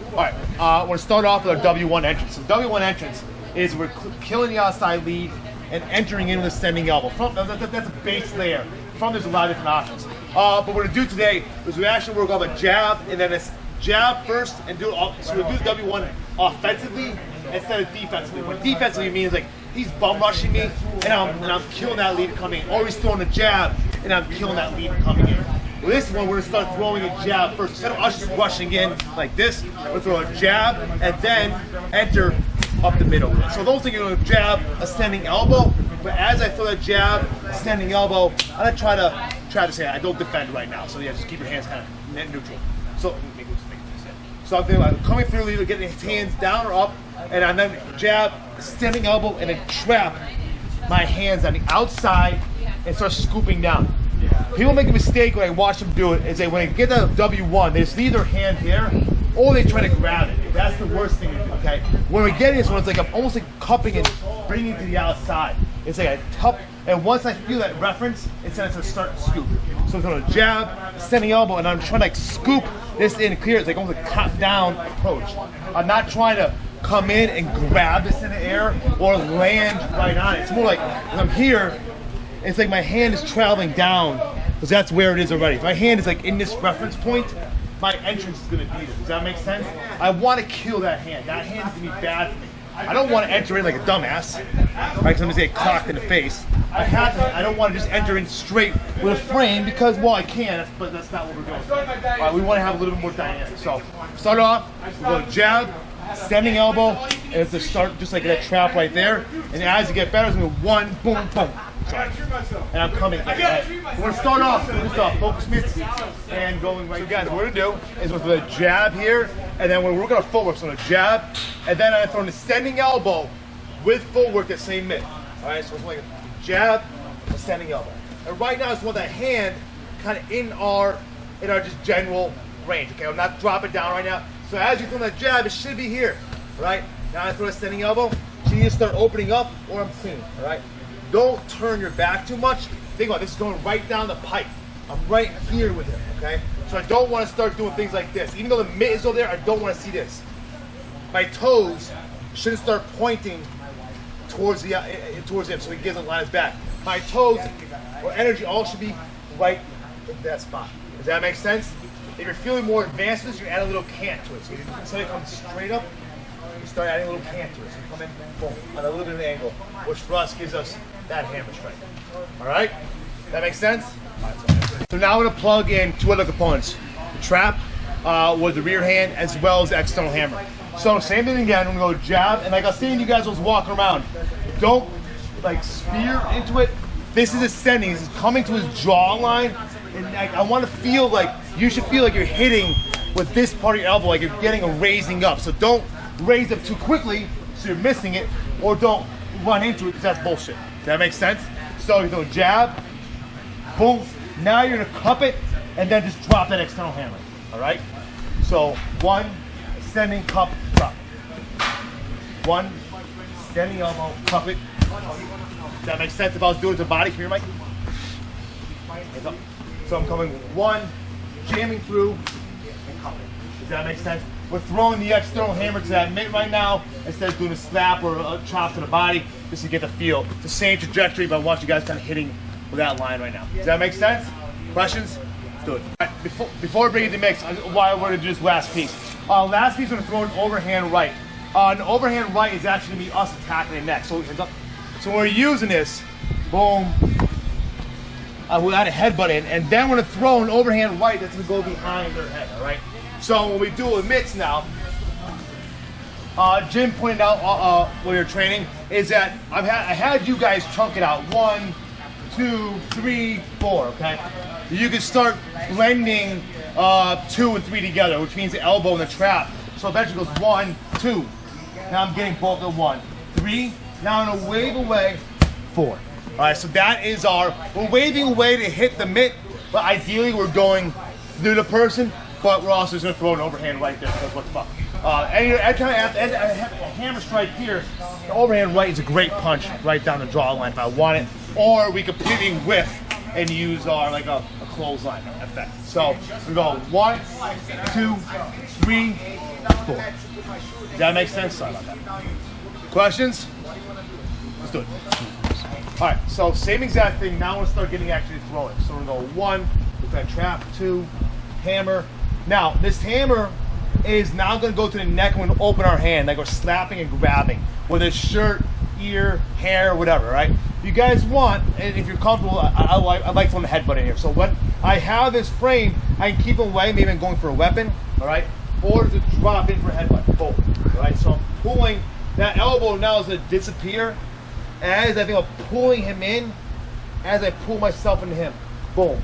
All right, we're gonna start off with our W1 entrance. So W1 entrance is we're killing the outside lead and entering in with a standing elbow. That's a base layer. From there's a lot of different options. But what we're gonna do today is we actually work off a jab and then a jab first and do it all. So we'll do the W1 offensively instead of defensively. What defensively means like he's bum rushing me and I'm killing that lead coming in, or he's throwing a jab and I'm killing that lead coming in. Well, this one, we're going to start throwing a jab first. Instead of us just rushing in like this, we'll throw a jab and then enter up the middle. So those things, you're going to jab, a standing elbow. But as I throw that jab, standing elbow, I'm going to try to say I don't defend right now. So yeah, just keep your hands kind of net neutral. So I'm thinking about coming through, either getting his hands down or up, and I then jab, standing elbow, and then trap my hands on the outside and start scooping down. People make a mistake when I watch them do it, is they, when they get the W1, they just leave their hand here, or they try to grab it. That's the worst thing to do, okay? When we get this one, it's like I'm almost like cupping and bringing it to the outside. It's like I cup, and once I feel that reference, it's going to start to scoop. So I'm going to jab, standing elbow, and I'm trying to like scoop this in clear. It's like almost a top-down approach. I'm not trying to come in and grab this in the air or land right on it. It's more like when I'm here, it's like my hand is traveling down because that's where it is already. If my hand is like in this reference point, my entrance is going to be there. Does that make sense? I want to kill that hand. That hand is going to be bad for me. I don't want to enter in like a dumbass, right? Because I'm going to get clocked in the face. I don't want to just enter in straight with a frame because, well, I can, but that's not what we're doing. All right, we want to have a little bit more dynamic. So start off, we'll go jab, standing elbow, and it's to start just like that trap right there. And as you get better, it's going to go one, boom, boom. And I'm coming. Right. We're going to start off with just focus mitts and going right. Guys, what we're going to do is with the jab here, and then we're working our footwork. So a jab, and then I'm throwing a standing elbow with footwork that same mitt. All right, so it's like a jab, a standing elbow. And right now, I just want that hand kind of in our just general range. Okay, I'm not dropping down right now. So as you throw that jab, it should be here. Right now, I throw a standing elbow. So you need to start opening up, or I'm clean. All right. Don't turn your back too much. Think about this, is going right down the pipe. I'm right here with it, okay? So I don't want to start doing things like this. Even though the mitt is over there, I don't want to see this. My toes shouldn't start pointing towards him so he doesn't line his back. My toes or energy all should be right in that spot. Does that make sense? If you're feeling more advanced, you add a little cant to it. So instead of coming straight up, you start adding a little cant to it. So you come in, boom, on a little bit of an angle, which for us gives us that hammer strike. All right? That makes sense? So now I'm going to plug in two other components. The trap with the rear hand as well as the external hammer. So same thing again, I'm going to go jab, and like I was saying, you guys was walking around. Don't like spear into it. This is ascending, this is coming to his jawline, and I want to feel like, you should feel like you're hitting with this part of your elbow, like you're getting a raising up. So don't raise up too quickly so you're missing it, or don't run into it because that's bullshit. Does that make sense? So you go jab, boom. Now you're gonna cup it and then just drop that external hammer. All right? So one, extending, cup, drop. One, standing elbow, cup it. Does that make sense if I was doing it to the body? Come here, Mike. Hands up. So I'm coming one, jamming through, and cup it. Does that make sense? We're throwing the external hammer to that mitt right now instead of doing a slap or a chop to the body just to get the feel. It's the same trajectory, but I want you guys kind of hitting with that line right now. Does that make sense? Questions? Let's do it. All right, before I bring it to mix, why we're going to do this last piece. Last piece, we're going to throw an overhand right. An overhand right is actually going to be us attacking the neck. So when we're using this, boom, we'll add a headbutt in, and then we're going to throw an overhand right that's going to go behind their head, all right? So when we do with mitts now, Jim pointed out while you're training, is that I had you guys chunk it out. 1, 2, 3, 4, okay? You can start blending 2 and 3 together, which means the elbow and the trap. So eventually it goes 1, 2. Now I'm getting both at 1, 3. Now I'm gonna wave away, 4. All right, so that is we're waving away to hit the mitt, but ideally we're going through the person, but we're also just gonna throw an overhand right there because what the fuck. Anytime I have a hammer strike here, the overhand right is a great punch right down the jawline if I want it, or we completely whiff and use our like a clothesline effect. So we go 1, 2, 3, Boom. Does that make sense? Sorry about that. Questions? Let's do it. All right, so same exact thing. Now we're gonna start getting actually throwing. So we're gonna go 1, we're gonna trap, 2, hammer. Now this hammer is now gonna go to the neck and we're gonna open our hand, like we're slapping and grabbing, whether it's shirt, ear, hair, whatever, right? If you guys want, and if you're comfortable, I'd like throwing the headbutt in here. So when I have this frame, I can keep them away, maybe I'm going for a weapon, all right? Or to drop in for a headbutt, both, all right? So I'm pulling, that elbow now is gonna disappear as I think I'm pulling him in, as I pull myself into him, boom.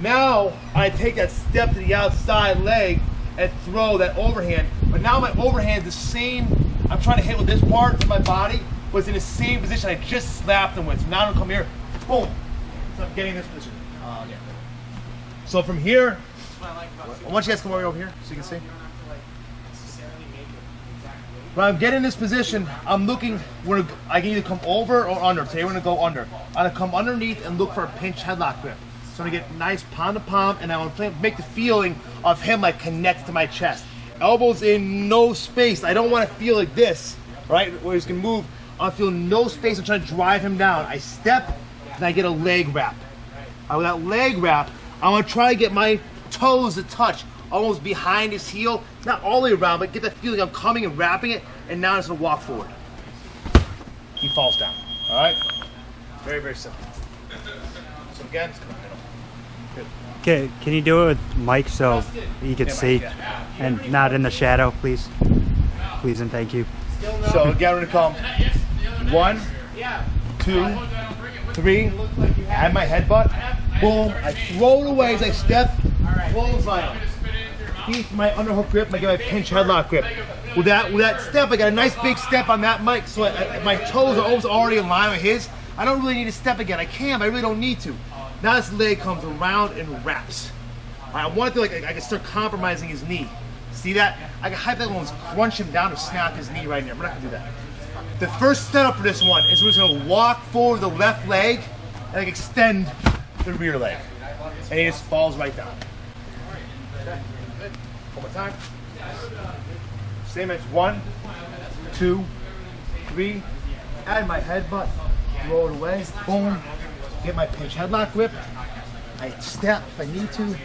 Now I take that step to the outside leg and throw that overhand, but now my overhand is the same, I'm trying to hit with this part of my body, but it's in the same position I just slapped him with. So now I'm gonna come here, boom. So I'm getting this position. Yeah. So from here, I want you guys to come over here so you can see. When I'm getting this position, I'm looking, I can either come over or under. Today we're gonna go under. I'm gonna come underneath and look for a pinch headlock grip. So I'm gonna get nice palm to palm, and I want to make the feeling of him like connect to my chest. Elbows in, no space. I don't want to feel like this, right? Where he's gonna move. I feel no space. I'm trying to drive him down. I step and I get a leg wrap. With that leg wrap, I want to try to get my toes to touch almost behind his heel, not all the way around, but get that feeling I'm coming and wrapping it, and now I'm just gonna walk forward. He falls down. All right? Very, very simple. So again, it's middle. Good. Okay, can you do it with Mike so you can see and not in the shadow, please? Please and thank you. So again, we're gonna come 1, 2, 3, add my headbutt, boom, I throw it away as I step, close line. Keep my underhook grip, I get my pinch headlock grip. With that step, I got a nice big step on that mic, so my toes are almost already in line with his. I don't really need to step again. I can, but I really don't need to. Now this leg comes around and wraps. I want to I can start compromising his knee. See that? I can hypothetically crunch him down or snap his knee right there. We're not gonna do that. The first setup for this one is we're just gonna walk forward the left leg and extend the rear leg. And he just falls right down. Okay. One more time. Same as 1, 2, 3. Add my headbutt, throw it away, boom. Get my pinch headlock grip. I step if I need to,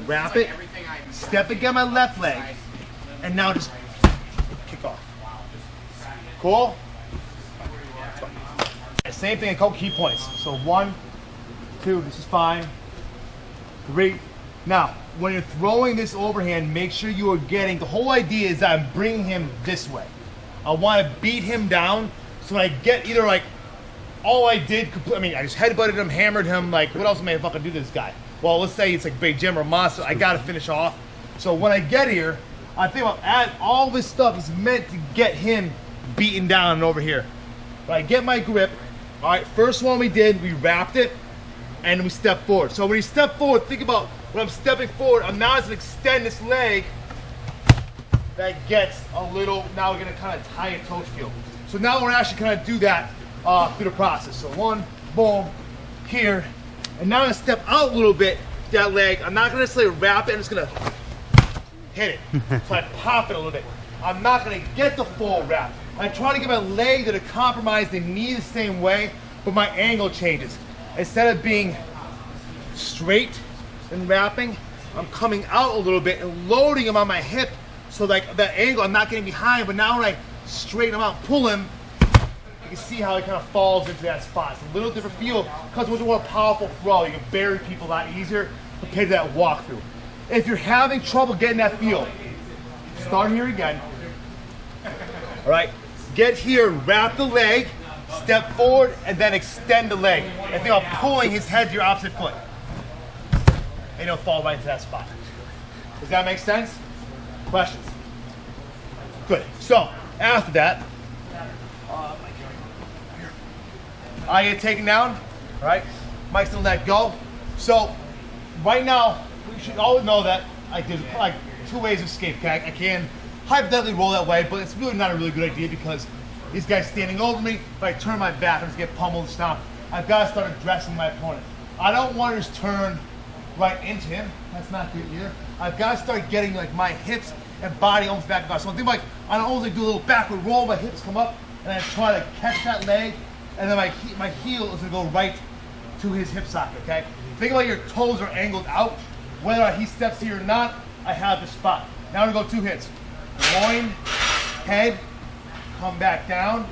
wrap it, step again my left leg, and now just kick off. Cool? Same thing, a couple key points. So 1, 2, this is fine. 3. Now, when you're throwing this overhand, make sure you are getting, the whole idea is that I'm bringing him this way. I want to beat him down, so when I get either like, all I did, I just headbutted him, hammered him, like, what else am I fucking do to this guy? Well, let's say it's like Big Jim or Monster, I gotta finish off. So when I get here, I think about all this stuff is meant to get him beaten down and over here. But I get my grip, all right, first one we did, we wrapped it, and we stepped forward. So when you step forward, think about when I'm stepping forward, I'm now gonna extend this leg that gets a little, now we're gonna kind of tie a toe feel. So now we're actually gonna do that through the process. So 1, boom, here, and now I'm gonna step out a little bit, that leg. I'm not gonna necessarily wrap it, I'm just gonna hit it. So I pop it a little bit. I'm not gonna get the full wrap. I try to get my leg to compromise the knee the same way, but my angle changes. Instead of being straight and wrapping, I'm coming out a little bit and loading him on my hip, so like that angle, I'm not getting behind, but now when I straighten him out, pull him, you can see how he kind of falls into that spot. It's a little different feel because it's a more powerful throw. You can bury people a lot easier compared to that walkthrough. If you're having trouble getting that feel, start here again. All right, get here, wrap the leg, step forward, and then extend the leg. And think about pulling his head to your opposite foot. And he'll fall right into that spot. Does that make sense? Questions? Good. So, after that, I get taken down, right? Mike's gonna let go. So, right now, we should always know that there's like 2 ways of escape. Okay? I can hypothetically roll that way, but it's really not a really good idea because these guys standing over me, if I turn my back, I'm just get pummeled and stomped. I've got to start addressing my opponent. I don't want to just turn right into him. That's not good either. I've got to start getting like my hips and body almost back and forth. So think like I almost like do a little backward roll, my hips come up, and I try to catch that leg, and then my heel is gonna go right to his hip socket, okay? Think like your toes are angled out. Whether he steps here or not, I have the spot. Now we're gonna go 2 hits. Groin, head, come back down,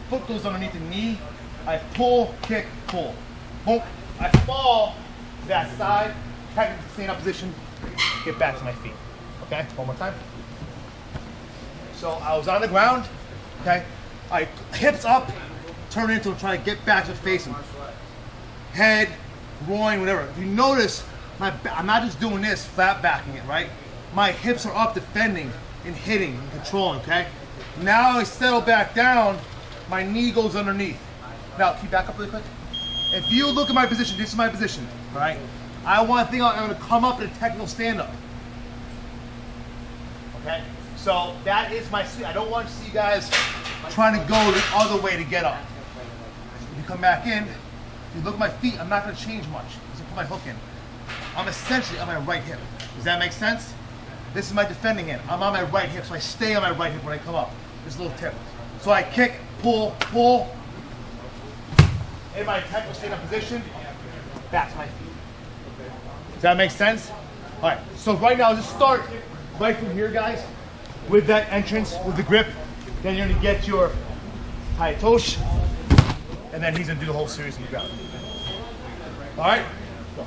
foot goes underneath the knee, I pull, kick, pull. Boom, I fall to that side, technically stand up position, get back to my feet. Okay, one more time. So I was on the ground, okay? I hips up, turn into and try to get back to facing. Head, groin, whatever. If you notice, I'm not just doing this, flat backing it, right? My hips are up defending and hitting and controlling, okay? Now I settle back down, my knee goes underneath. Now, can you back up really quick? If you look at my position, this is my position, right? I want to think I'm going to come up in a technical stand-up. Okay? So that is my sweep. I don't want to see you guys trying to go the other way to get up. If you come back in, you look at my feet, I'm not going to change much. Because I put my hook in. I'm essentially on my right hip. Does that make sense? This is my defending hand. I'm on my right hip, so I stay on my right hip when I come up. This little tip. So I kick, pull, pull. In my technical stand-up position, back to my feet. Does that make sense? All right, so right now, just start right from here, guys, with that entrance, with the grip. Then you're gonna get your Tai Otoshi, and then he's gonna do the whole series on the ground. All right, go.